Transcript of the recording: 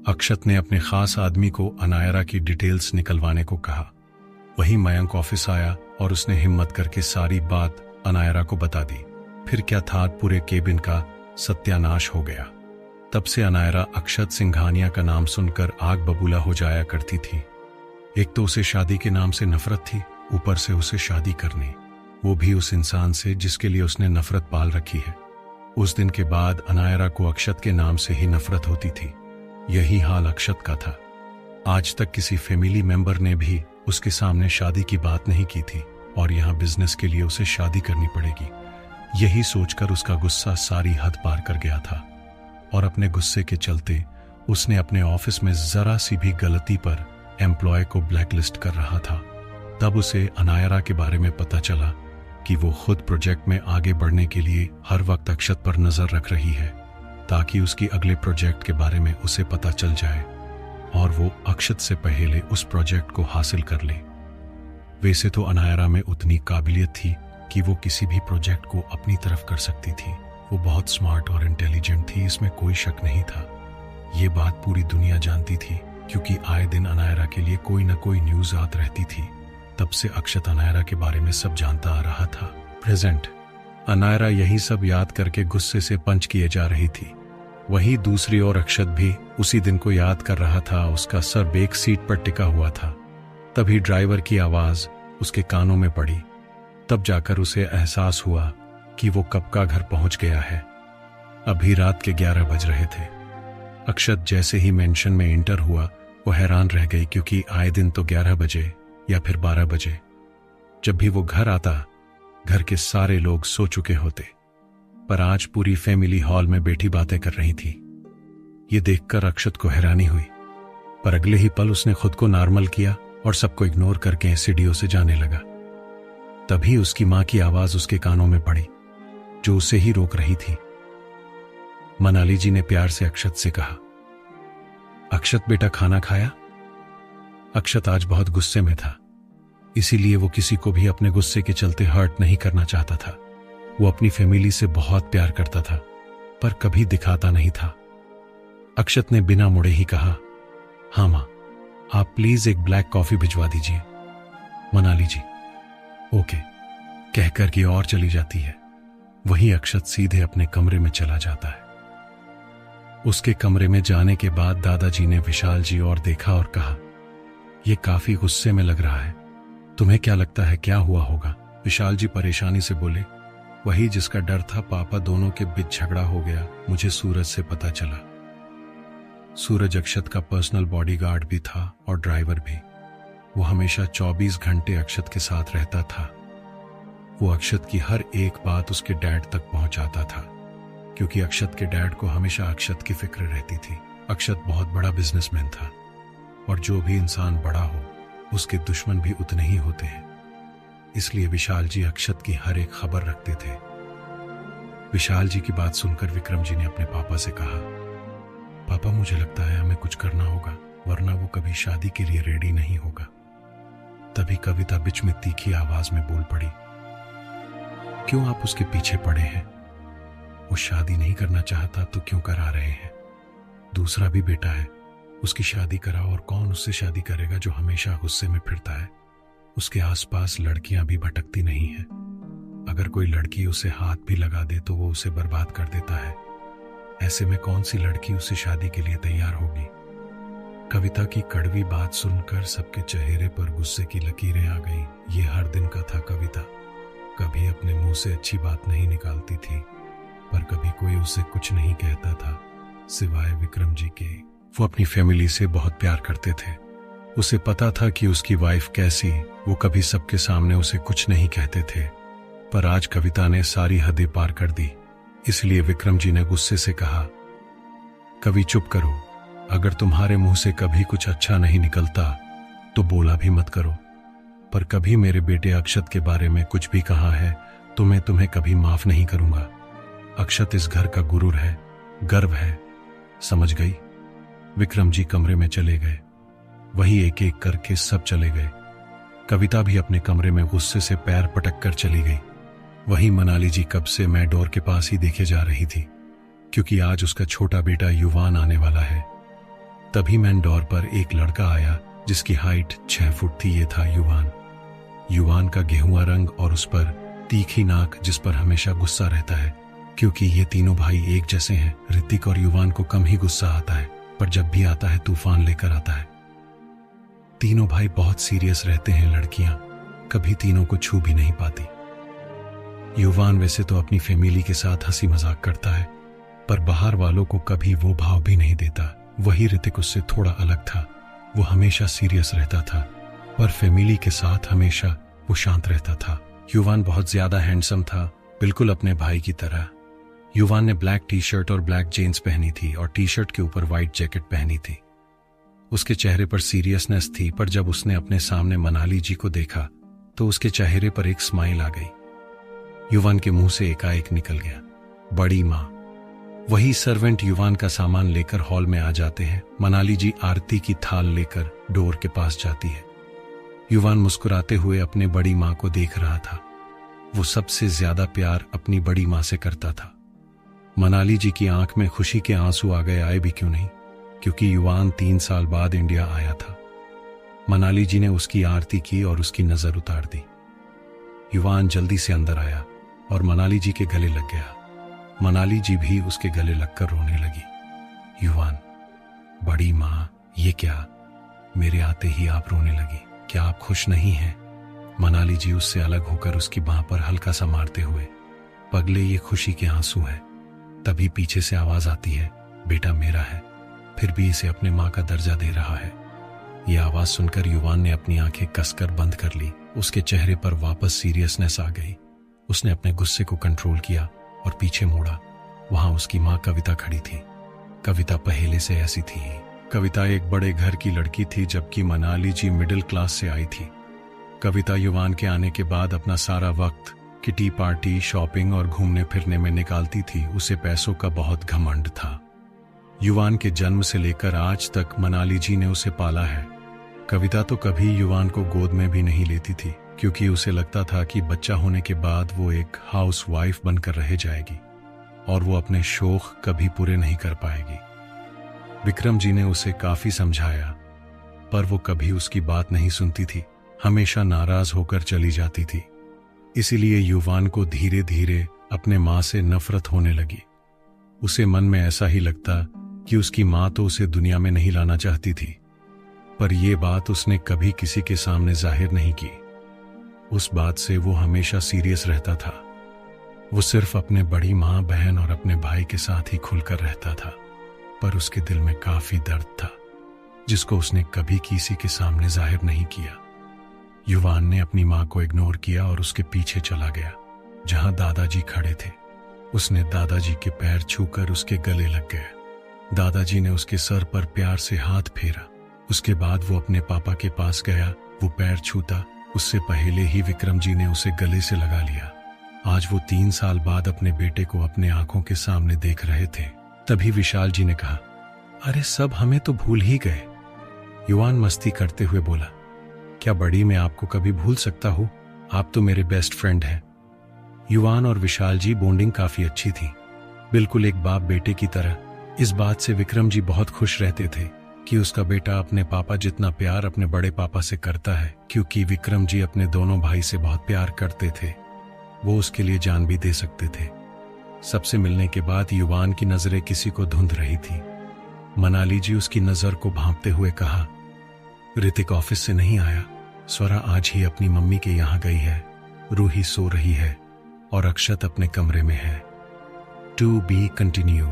अक्षत ने अपने खास आदमी को अनायरा की डिटेल्स निकलवाने को कहा। वही मयंक ऑफिस आया और उसने हिम्मत करके सारी बात अनायरा को बता दी। फिर क्या था, पूरे केबिन का सत्यानाश हो गया। तब से अनायरा अक्षत सिंघानिया का नाम सुनकर आग बबूला हो जाया करती थी। एक तो उसे शादी के नाम से नफरत थी, ऊपर से उसे शादी करनी, वो भी उस इंसान से जिसके लिए उसने नफरत पाल रखी है। उस दिन के बाद अनायरा को अक्षत के नाम से ही नफरत होती थी। यही हाल अक्षत का था। आज तक किसी फैमिली मेंबर ने भी उसके सामने शादी की बात नहीं की थी और यहाँ बिजनेस के लिए उसे शादी करनी पड़ेगी। यही सोचकर उसका गुस्सा सारी हद पार कर गया था और अपने गुस्से के चलते उसने अपने ऑफिस में जरा सी भी गलती पर एम्प्लॉय को ब्लैकलिस्ट कर रहा था। तब उसे अनायरा के बारे में पता चला कि वो खुद प्रोजेक्ट में आगे बढ़ने के लिए हर वक्त अक्षत पर नजर रख रही है, ताकि उसकी अगले प्रोजेक्ट के बारे में उसे पता चल जाए और वो अक्षत से पहले उस प्रोजेक्ट को हासिल कर ले। वैसे तो अनायरा में उतनी काबिलियत थी कि वो किसी भी प्रोजेक्ट को अपनी तरफ कर सकती थी। वो बहुत स्मार्ट और इंटेलिजेंट थी, इसमें कोई शक नहीं था। ये बात पूरी दुनिया जानती थी, क्योंकि आए दिन अनायरा के लिए कोई न कोई न्यूज आती रहती थी। तब से अक्षत अनायरा के बारे में सब जानता आ रहा था। प्रेजेंट अनायरा यही सब याद करके गुस्से से पंच किए जा रही थी। वहीं दूसरी ओर अक्षत भी उसी दिन को याद कर रहा था। उसका सर बैक सीट पर टिका हुआ था। तभी ड्राइवर की आवाज उसके कानों में पड़ी। तब जाकर उसे एहसास हुआ कि वो कब का घर पहुंच गया है। अभी रात के 11 बज रहे थे। अक्षत जैसे ही मेंशन में एंटर हुआ, वो हैरान रह गई, क्योंकि आए दिन तो 11 बजे या फिर 12 बजे जब भी वो घर आता, घर के सारे लोग सो चुके होते, पर आज पूरी फैमिली हॉल में बैठी बातें कर रही थी। ये देखकर अक्षत को हैरानी हुई, पर अगले ही पल उसने खुद को नॉर्मल किया और सबको इग्नोर करके सीढ़ियों से जाने लगा। तभी उसकी मां की आवाज उसके कानों में पड़ी, जो उसे ही रोक रही थी। मनाली जी ने प्यार से अक्षत से कहा, अक्षत बेटा खाना खाया? अक्षत आज बहुत गुस्से में था, इसीलिए वो किसी को भी अपने गुस्से के चलते हर्ट नहीं करना चाहता था। वो अपनी फैमिली से बहुत प्यार करता था, पर कभी दिखाता नहीं था। अक्षत ने बिना मुड़े ही कहा, हाँ मां, आप प्लीज एक ब्लैक कॉफी भिजवा दीजिए। मनाली जी ओके कहकर की और चली जाती है। वहीं अक्षत सीधे अपने कमरे में चला जाता है। उसके कमरे में जाने के बाद दादाजी ने विशाल जी और देखा और कहा, यह काफी गुस्से में लग रहा है, तुम्हें क्या लगता है क्या हुआ होगा? विशाल जी परेशानी से बोले, वही जिसका डर था पापा, दोनों के बीच झगड़ा हो गया, मुझे सूरज से पता चला। सूरज अक्षत का पर्सनल बॉडीगार्ड भी था और ड्राइवर भी। वो हमेशा 24 घंटे अक्षत के साथ रहता था। वो अक्षत की हर एक बात उसके डैड तक पहुंचाता था, क्योंकि अक्षत के डैड को हमेशा अक्षत की फिक्र रहती थी। अक्षत बहुत बड़ा बिजनेसमैन था और जो भी इंसान बड़ा हो उसके दुश्मन भी उतने ही होते हैं। इसलिए विशाल जी अक्षत की हर एक खबर रखते थे। विशाल जी की बात सुनकर विक्रम जी ने अपने पापा से कहा, पापा मुझे लगता है हमें कुछ करना होगा, वरना वो कभी शादी के लिए रेडी नहीं होगा। तभी कविता बीच में तीखी आवाज में बोल पड़ी, क्यों आप उसके पीछे पड़े हैं? वो शादी नहीं करना चाहता तो क्यों करा रहे हैं? दूसरा भी बेटा है, उसकी शादी कराओ, और कौन उससे शादी करेगा जो हमेशा गुस्से में फिरता है? उसके आसपास लड़कियां भी भटकती नहीं है। अगर कोई लड़की उसे हाथ भी लगा दे तो वो उसे बर्बाद कर देता है। ऐसे में कौन सी लड़की उसे शादी के लिए तैयार होगी? कविता की कड़वी बात सुनकर सबके चेहरे पर गुस्से की लकीरें आ गईं। ये हर दिन का था। कविता कभी अपने मुंह से अच्छी बात नहीं निकालती थी, पर कभी कोई उसे कुछ नहीं कहता था सिवाय विक्रम जी के। वो अपनी फैमिली से बहुत प्यार करते थे। उसे पता था कि उसकी वाइफ कैसी, वो कभी सबके सामने उसे कुछ नहीं कहते थे, पर आज कविता ने सारी हदें पार कर दी। इसलिए विक्रम जी ने गुस्से से कहा, कवि चुप करो, अगर तुम्हारे मुंह से कभी कुछ अच्छा नहीं निकलता तो बोला भी मत करो, पर कभी मेरे बेटे अक्षत के बारे में कुछ भी कहा है तो मैं तुम्हें कभी माफ नहीं करूंगा। अक्षत इस घर का गुरूर है, गर्व है, समझ गई? विक्रम जी कमरे में चले गए। वही एक एक करके सब चले गए। कविता भी अपने कमरे में गुस्से से पैर पटक कर चली गई। वही मनाली जी कब से मैं डोर के पास ही देखे जा रही थी, क्योंकि आज उसका छोटा बेटा युवान आने वाला है। तभी मैन डोर पर एक लड़का आया जिसकी हाइट 6 फुट थी। ये था युवान। युवान का गेहुआ रंग और उस पर तीखी नाक जिस पर हमेशा गुस्सा रहता है, क्योंकि ये तीनों भाई एक जैसे हैं। ऋतिक और युवान को कम ही गुस्सा आता है, पर जब भी आता है तूफान लेकर आता है। तीनों भाई बहुत सीरियस रहते हैं। लड़कियां कभी तीनों को छू भी नहीं पाती। युवान वैसे तो अपनी फैमिली के साथ हंसी मजाक करता है, पर बाहर वालों को कभी वो भाव भी नहीं देता। वही ऋतिक उससे थोड़ा अलग था। वो हमेशा सीरियस रहता था, पर फैमिली के साथ हमेशा वो शांत रहता था। युवान बहुत ज्यादा हैंडसम था, बिल्कुल अपने भाई की तरह। युवान ने ब्लैक टी शर्ट और ब्लैक जीन्स पहनी थी और टी शर्ट के ऊपर व्हाइट जैकेट पहनी थी। उसके चेहरे पर सीरियसनेस थी, पर जब उसने अपने सामने मनाली जी को देखा तो उसके चेहरे पर एक स्माइल आ गई। युवान के मुंह से एकाएक निकल गया, बड़ी माँ। वही सर्वेंट युवान का सामान लेकर हॉल में आ जाते हैं। मनाली जी आरती की थाल लेकर डोर के पास जाती है। युवान मुस्कुराते हुए अपने बड़ी माँ को देख रहा था। वो सबसे ज्यादा प्यार अपनी बड़ी माँ से करता था। मनाली जी की आंख में खुशी के आंसू आ गए। आए भी क्यों नहीं, क्योंकि युवान 3 साल बाद इंडिया आया था। मनाली जी ने उसकी आरती की और उसकी नजर उतार दी। युवान जल्दी से अंदर आया और मनाली जी के गले लग गया। मनाली जी भी उसके गले लगकर रोने लगी। युवान, बड़ी माँ, ये क्या, मेरे आते ही आप रोने लगी, क्या आप खुश नहीं हैं? मनाली जी उससे अलग होकर उसकी बाह पर हल्का सा मारते हुए, पगले ये खुशी के आंसू हैं। तभी पीछे से आवाज आती है, बेटा मेरा है, फिर भी इसे अपने माँ का दर्जा दे रहा है। ये आवाज सुनकर युवान ने अपनी आंखें कसकर बंद कर ली। उसके चेहरे पर वापस सीरियसनेस आ गई। उसने अपने गुस्से को कंट्रोल किया और पीछे मुड़ा। वहां उसकी माँ कविता खड़ी थी। कविता पहले से ऐसी थी। कविता एक बड़े घर की लड़की थी, जबकि मनाली जी मिडिल क्लास से आई थी। कविता युवान के आने के बाद अपना सारा वक्त किटी पार्टी, शॉपिंग और घूमने फिरने में निकालती थी। उसे पैसों का बहुत घमंड था। युवान के जन्म से लेकर आज तक मनाली जी ने उसे पाला है। कविता तो कभी युवान को गोद में भी नहीं लेती थी, क्योंकि उसे लगता था कि बच्चा होने के बाद वो एक हाउस वाइफ बनकर रह जाएगी और वो अपने शौक कभी पूरे नहीं कर पाएगी। विक्रम जी ने उसे काफी समझाया, पर वो कभी उसकी बात नहीं सुनती थी, हमेशा नाराज होकर चली जाती थी। इसीलिए युवान को धीरे धीरे अपने माँ से नफरत होने लगी। उसे मन में ऐसा ही लगता कि उसकी माँ तो उसे दुनिया में नहीं लाना चाहती थी, पर यह बात उसने कभी किसी के सामने जाहिर नहीं की। उस बात से वो हमेशा सीरियस रहता था। वो सिर्फ अपने बड़ी माँ, बहन और अपने भाई के साथ ही खुलकर रहता था, पर उसके दिल में काफी दर्द था जिसको उसने कभी किसी के सामने जाहिर नहीं किया। युवान ने अपनी माँ को इग्नोर किया और उसके पीछे चला गया जहां दादाजी खड़े थे। उसने दादाजी के पैर छूकर उसके गले लग गया। दादाजी ने उसके सर पर प्यार से हाथ फेरा। उसके बाद वो अपने पापा के पास गया। वो पैर छूता उससे पहले ही विक्रम जी ने उसे गले से लगा लिया। आज वो 3 साल बाद अपने बेटे को अपने आंखों के सामने देख रहे थे। तभी विशाल जी ने कहा, अरे सब हमें तो भूल ही गए। युवान मस्ती करते हुए बोला, क्या बड़ी मैं आपको कभी भूल सकता हूँ? आप तो मेरे बेस्ट फ्रेंड हैं। युवान और विशाल जी बॉन्डिंग काफी अच्छी थी, बिल्कुल एक बाप बेटे की तरह। इस बात से विक्रम जी बहुत खुश रहते थे कि उसका बेटा अपने पापा जितना प्यार अपने बड़े पापा से करता है, क्योंकि विक्रम जी अपने दोनों भाई से बहुत प्यार करते थे। वो उसके लिए जान भी दे सकते थे। सबसे मिलने के बाद युवान की नजरें किसी को धुंध रही थी। मनाली जी उसकी नजर को भांपते हुए कहा, ऋतिक ऑफिस से नहीं आया, स्वरा आज ही अपनी मम्मी के यहाँ गई है, रूही सो रही है और अक्षत अपने कमरे में है। To be continue.